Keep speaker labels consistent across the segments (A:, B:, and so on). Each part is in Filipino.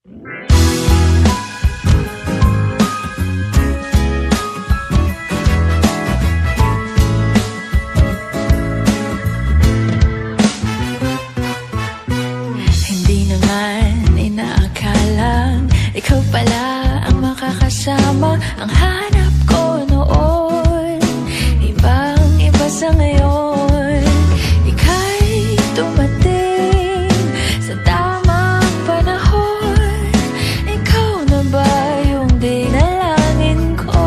A: Hindi naman inaakalang ikaw pala ang makakasama. Ang hanap ko noon, ibang-iba sa ngayon. Ika'y dumating sa tamang panahon. Ikaw na ba yung dinalangin ko?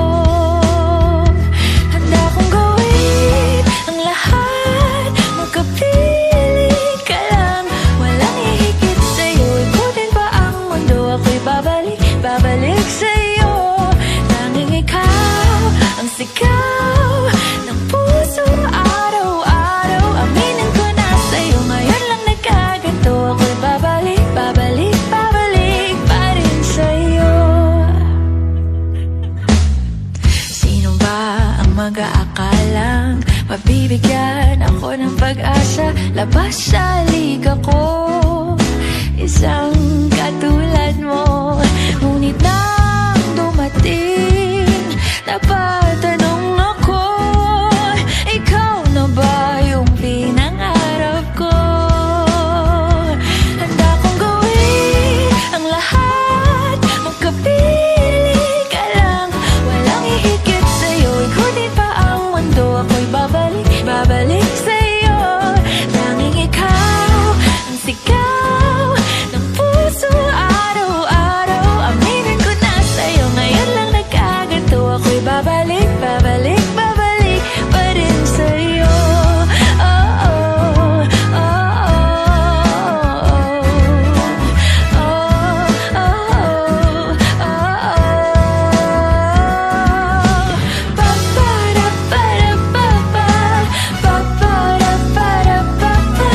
A: Handa kong gawin ang lahat, magkapili ka lang. Walang hihigit sa'yo, ikutin pa ang mundo. Ako'y babalik sa'yo. Tanging ikaw ang sigaw ng puso araw-araw. Aminin ko na sa'yo, ngayon lang nagkaganto. Ako'y babalik pa rin sa'yo. Sino ba ang mag-aakalang mabibigyan ako ng pag-asa? Labas sa liga ko, isang katulad mo. Ngunit nang dumating, napatanong ako, ikaw na ba yung pinangarap ko? Handa kong gawin ang lahat, magkapili ka lang. Walang hihigit sa'yo, ikutin pa ang mundo. Ako'y babalik sa'yo. Tanging ikaw ang sigaw ng puso araw-araw. Aminin ko na sa'yo, ngayon lang nagkaganto. Ako'y babalik pa rin sa'yo. Oh, oh, oh, oh, oh, oh, oh. Pa-pa-ra-pa-ra-pa-pa, pa-pa-ra-pa-ra-pa-pa,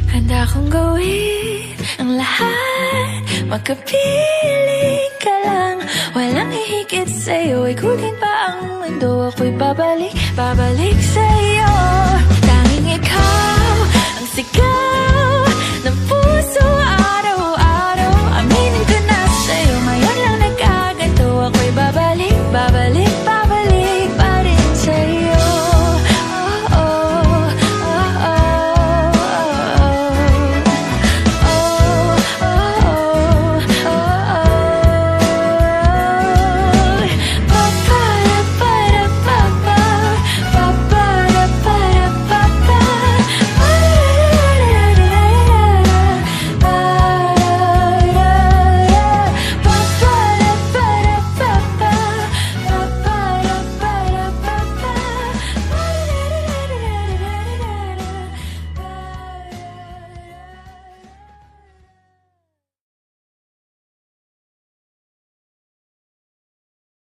A: handa kong gawin ang lahat, magkapiling ka lang. Walang hihigit sa'yo, ikutin pa ang mundo. Ako'y babalik sa'yo.